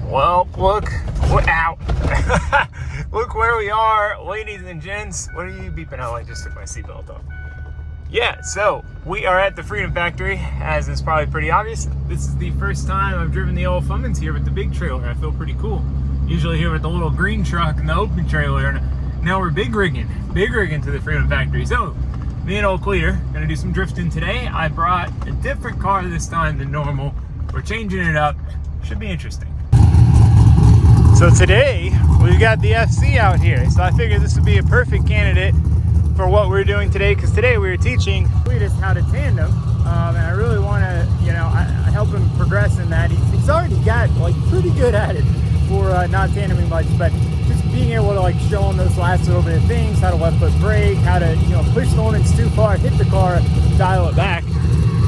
Well, look, ow. Look where we are, ladies and gents. What are you beeping out? I just took my seatbelt off. Yeah, so we are at the Freedom Factory, as is probably pretty obvious. This is the first time I've driven the old Fummins here with the big trailer. I feel pretty cool. Usually here with the little green truck and the open trailer. And now we're big rigging to the Freedom Factory. So me and old Cleetus gonna do some drifting today. I brought a different car this time than normal. We're changing it up. Should be interesting. So today we've got the FC out here. So I figured this would be a perfect candidate for what we're doing today, because today we were teaching Cleetus how to tandem, and I really want to, I help him progress in that. He's already got like pretty good at it for not tandeming much, but just being able to like show him those last little bit of things, how to left foot brake, how to push the limits too far, hit the car, dial it back.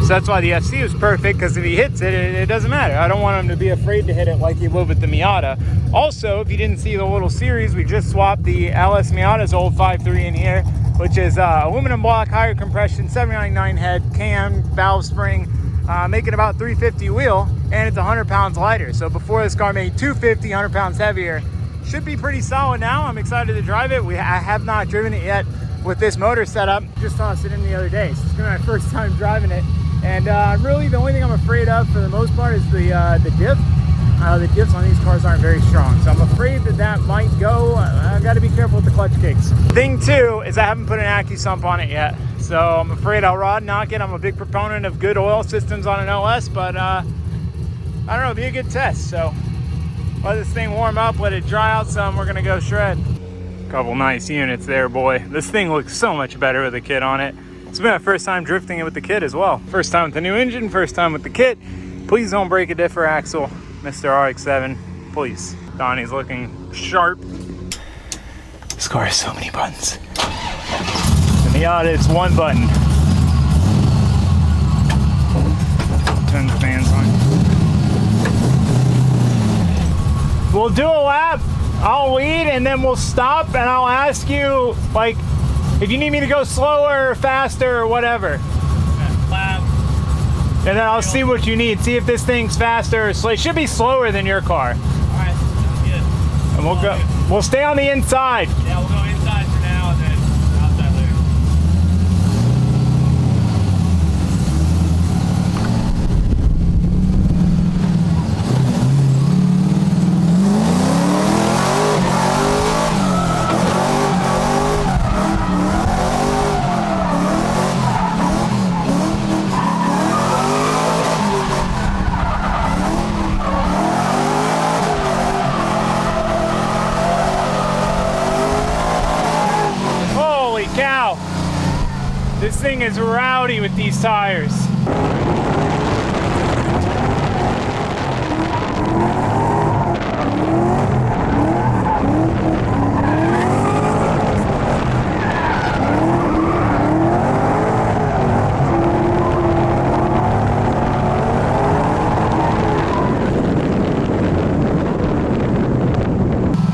So that's why the FC was perfect, because if he hits it, it doesn't matter. I don't want him to be afraid to hit it like he would with the Miata. Also, if you didn't see the little series, we just swapped the LS Miata's old 5.3 in here, which is aluminum block, higher compression, 799 head, cam, valve spring, making about 350 wheel, and it's 100 pounds lighter. So before this car made 250, 100 pounds heavier. Should be pretty solid now. I'm excited to drive it. I have not driven it yet with this motor setup. Just tossed it in the other day. So it's gonna be my first time driving it. And really the only thing I'm afraid of for the most part is the diff. The diffs on these cars aren't very strong, so I'm afraid that might go. I've got to be careful with the clutch kicks. Thing two is I haven't put an AccuSump on it yet, so I'm afraid I'll rod knock it. I'm a big proponent of good oil systems on an OS, but I don't know, it'll be a good test. So let this thing warm up, let it dry out some, we're gonna go shred. Couple nice units there, boy. This thing looks so much better with a kit on it. It's been my first time drifting it with the kit as well. First time with the new engine, first time with the kit. Please don't break a diff or axle, Mr. RX7, please. Donnie's looking sharp. This car has so many buttons. The Miata, it's one button. Turn the fans on. We'll do a lap. I'll lead and then we'll stop and I'll ask you, like, if you need me to go slower or faster or whatever. Lap. And then I'll see what you need. See if this thing's faster or slow. It should be slower than your car. Alright, that's good. And we'll go. We'll stay on the inside. Yeah, we'll go inside for now and then outside later. This thing is rowdy with these tires.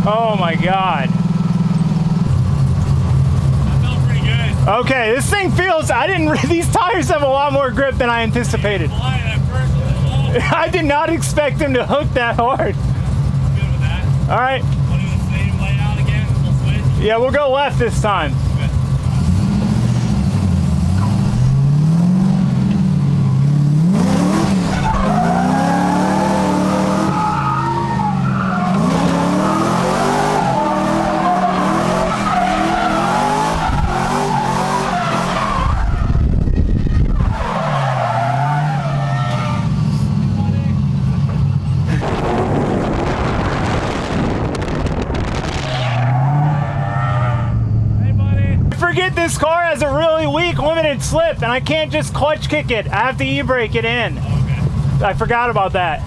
Oh my God. Okay, this thing feels, these tires have a lot more grip than I anticipated. I did not expect them to hook that hard. Good with that. All right. Want to do the same layout again? We'll switch? Yeah, we'll go left this time. This car has a really weak limited slip and I can't just clutch kick it. I have to e-brake it in. Okay. I forgot about that.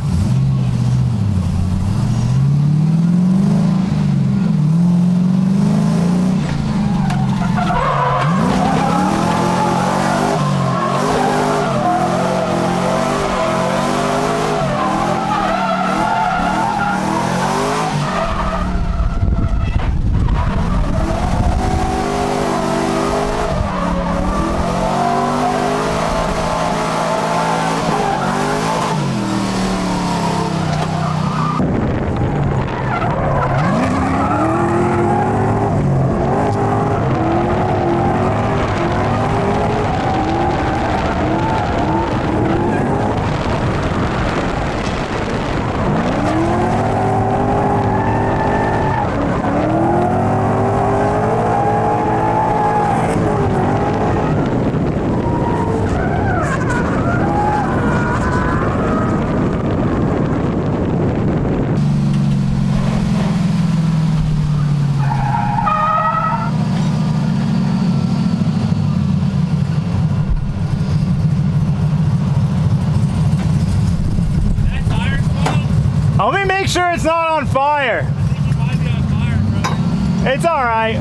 make sure it's not on fire. I think you might be on fire, brother. It's all right.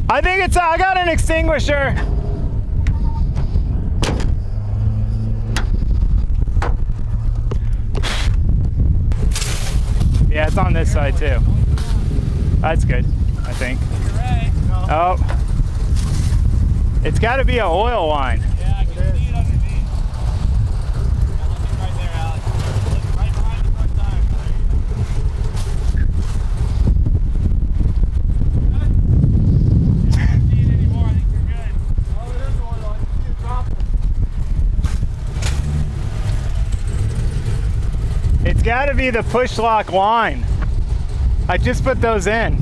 I think it's, I got an extinguisher. Yeah, it's on this side too. That's good, I think. Oh, it's got to be an oil line. Yeah, I can see it underneath. Yeah, look right there, Alex. Look right behind the front tire. Yeah, I don't see it anymore. I think you're good. Oh, it is oil. I can see it dropping. It's got to be the push lock line. I just put those in.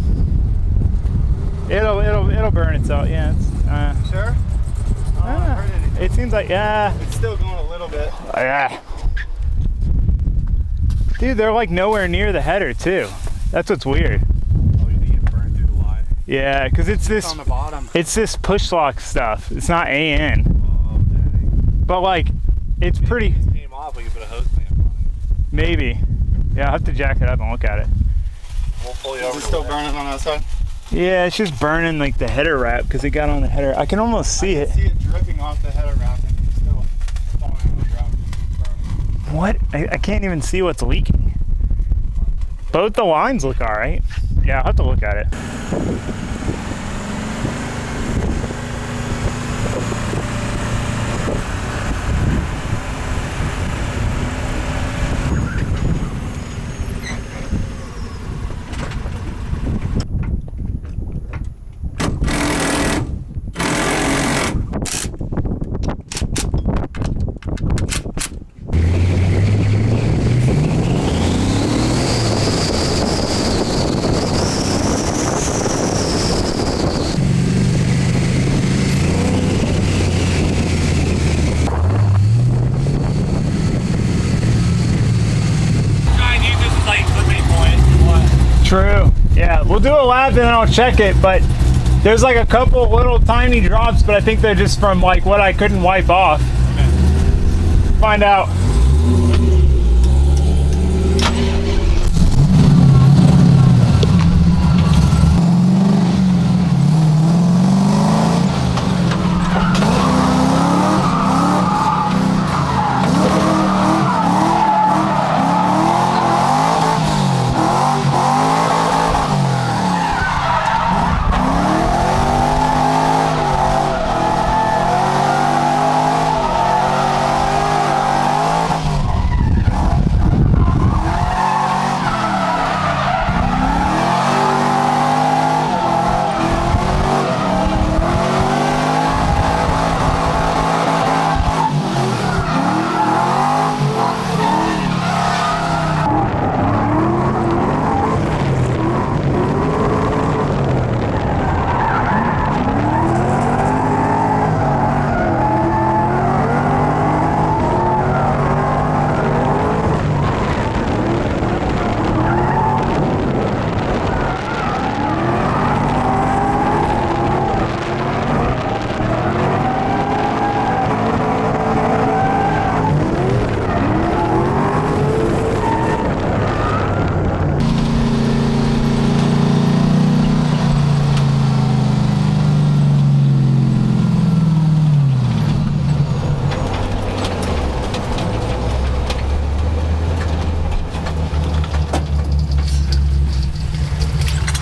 It'll burn itself. Yeah. It's, Sure? I don't hurt anything. it seems like, yeah. It's still going a little bit. Yeah. Dude, they're like nowhere near the header too. That's what's weird. Oh, you think it burned through the line? Yeah, because it's It's this. on the bottom. It's this push lock stuff. It's not AN. Oh, dang. But like, it's pretty. If it came off, we could put a hose clamp on it. Maybe. Yeah, I'll have to jack it up and look at it. We'll pull you over. Is it still burning on that side? Yeah, it's just burning like the header wrap because it got on the header. I can almost see it. See it dripping off the header wrap and it's still falling on the ground. Burning. What? I can't even see what's leaking. Both the lines look all right. Yeah, I'll have to look at it. Try and use this as like a clipping point. What? True. Yeah, we'll do a lap and then I'll check it, but there's like a couple little tiny drops, but I think they're just from like what I couldn't wipe off. Find out.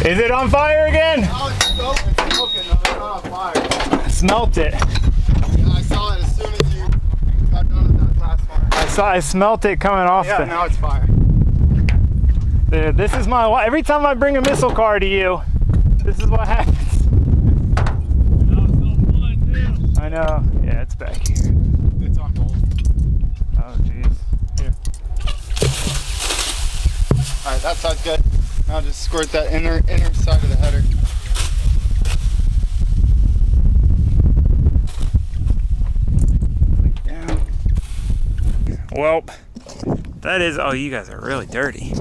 Is it on fire again? Oh, it's smoking. No, it's not on fire. Smelt it. Yeah, I saw it as soon as you got done with that last fire. I smelt it coming off Yeah, the. now it's fire. Dude, this is my life. Every time I bring a missile car to you, this is what happens. That was so fun, too. I know. Yeah, it's back here. It's on hold. Oh, jeez. Here. All right, that side's good. Now just squirt that inner side of the header. Click down. Well, that is. Oh, you guys are really dirty.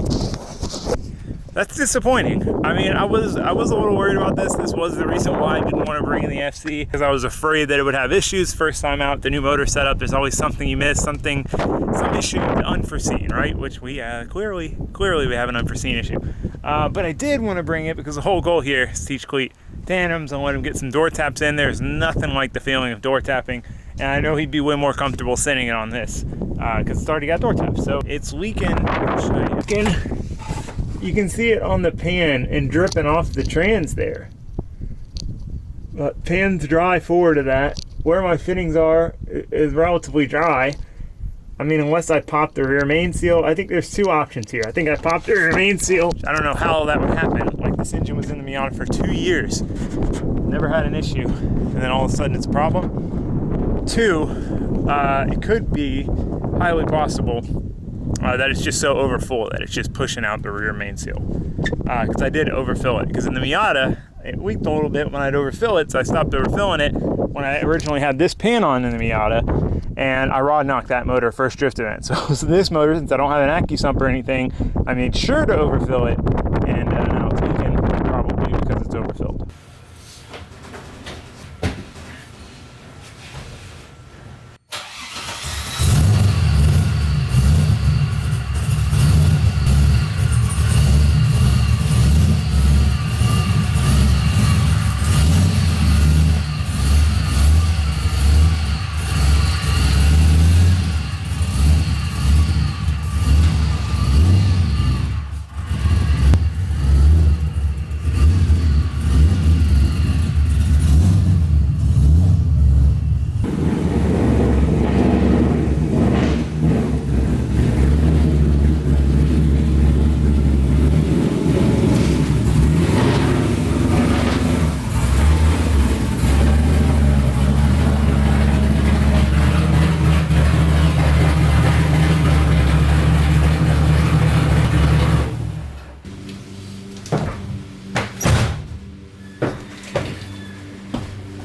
that's disappointing. I mean, I was a little worried about this. This was the reason why I didn't want to bring in the FC, because I was afraid that it would have issues first time out. The new motor setup, there's always something you miss, some issue unforeseen, right? Which we clearly we have an unforeseen issue. But I did want to bring it because the whole goal here is to teach Cleet tandems and let him get some door taps in. There's nothing like the feeling of door tapping, and I know he'd be way more comfortable sitting it on this because it's already got door taps. So it's leaking. I'll show you. You can see it on the pan and dripping off the trans there. But pan's dry forward of that. Where my fittings are is relatively dry. I mean, unless I pop the rear main seal. I think there's two options here. I think I popped the rear main seal. I don't know how that would happen. Like, this engine was in the Miata for 2 years. Never had an issue. And then all of a sudden it's a problem. Two, it could be highly possible that it's just so overfull that it's just pushing out the rear main seal. Because I did overfill it. Because in the Miata, it leaked a little bit when I'd overfill it, so I stopped overfilling it when I originally had this pan on in the Miata, and I rod knocked that motor first drift event. So this motor, since I don't have an AccuSump or anything, I made sure to overfill it, and now it's leaking, probably because it's overfilled.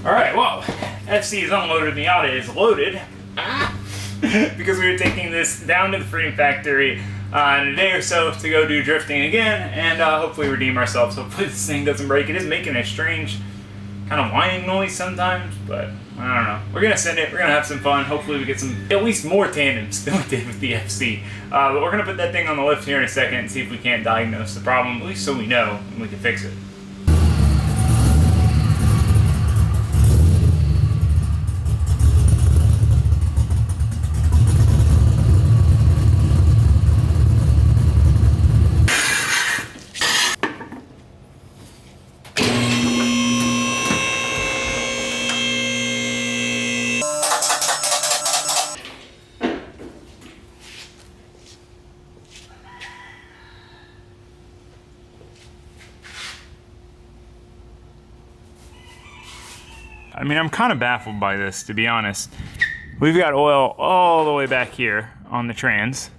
Alright, well, FC is unloaded, Miata is loaded. Because we were taking this down to the Freedom Factory in a day or so to go do drifting again and hopefully redeem ourselves. Hopefully this thing doesn't break. It is making a strange kind of whining noise sometimes, but I don't know. We're gonna send it, we're gonna have some fun. Hopefully we get at least more tandems than we did with the FC. But we're gonna put that thing on the lift here in a second and see if we can't diagnose the problem, at least so we know and we can fix it. I mean, I'm kind of baffled by this, to be honest. We've got oil all the way back here on the trans.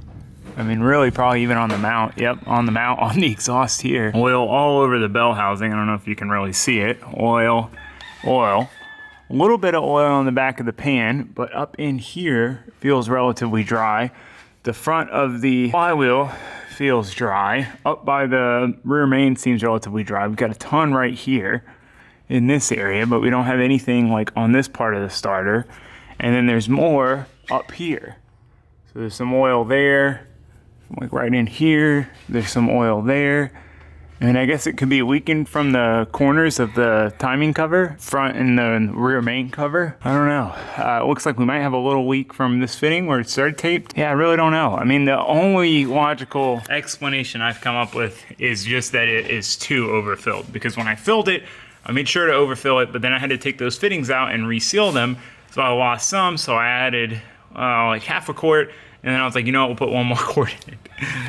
I mean, really probably even on the mount. Yep, on the mount, on the exhaust here. Oil all over the bell housing. I don't know if you can really see it. Oil, oil. A little bit of oil on the back of the pan, but up in here feels relatively dry. The front of the flywheel feels dry. Up by the rear main seems relatively dry. We've got a ton right here in this area, but we don't have anything like on this part of the starter. And then there's more up here. So there's some oil there, like right in here. There's some oil there. And I guess it could be leaking from the corners of the timing cover, front and the rear main cover. I don't know. It looks like we might have a little leak from this fitting where it's thread taped. Yeah, I really don't know. I mean, the only logical explanation I've come up with is just that it is too overfilled. Because when I filled it, I made sure to overfill it, but then I had to take those fittings out and reseal them. So I lost some, so I added like half a quart. And then I was like, you know what, we'll put one more quart in it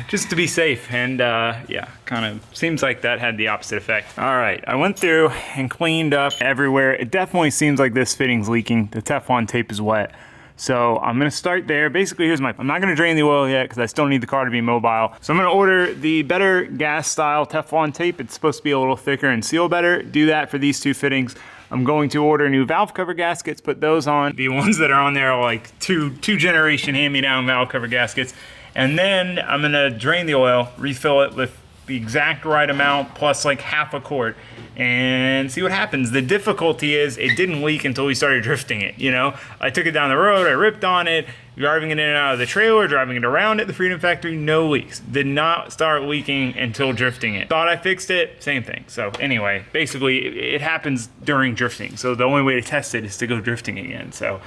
just to be safe. And yeah, kind of seems like that had the opposite effect. All right, I went through and cleaned up everywhere. It definitely seems like this fitting's leaking. The Teflon tape is wet. So I'm gonna start there. Basically, I'm not gonna drain the oil yet because I still need the car to be mobile. So I'm gonna order the better gas style Teflon tape. It's supposed to be a little thicker and seal better. Do that for these two fittings. I'm going to order new valve cover gaskets, put those on. The ones that are on there are like two generation hand-me-down valve cover gaskets. And then I'm gonna drain the oil, refill it with the exact right amount plus like half a quart and see what happens. The difficulty is it didn't leak until we started drifting it, you know? I took it down the road, I ripped on it, driving it in and out of the trailer, driving it around at the Freedom Factory, no leaks. Did not start leaking until drifting it. Thought I fixed it, same thing. So anyway, basically it happens during drifting. So the only way to test it is to go drifting again. So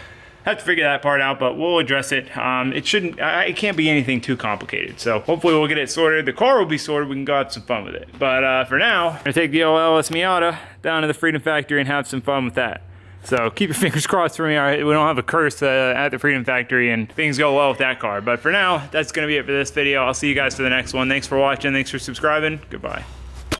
have to figure that part out, but we'll address it. It can't be anything too complicated. So hopefully we'll get it sorted. The car will be sorted. We can go have some fun with it. But for now, I'm gonna take the LS Miata down to the Freedom Factory and have some fun with that. So keep your fingers crossed for me. All right, we don't have a curse at the Freedom Factory and things go well with that car. But for now, that's gonna be it for this video. I'll see you guys for the next one. Thanks for watching. Thanks for subscribing. Goodbye.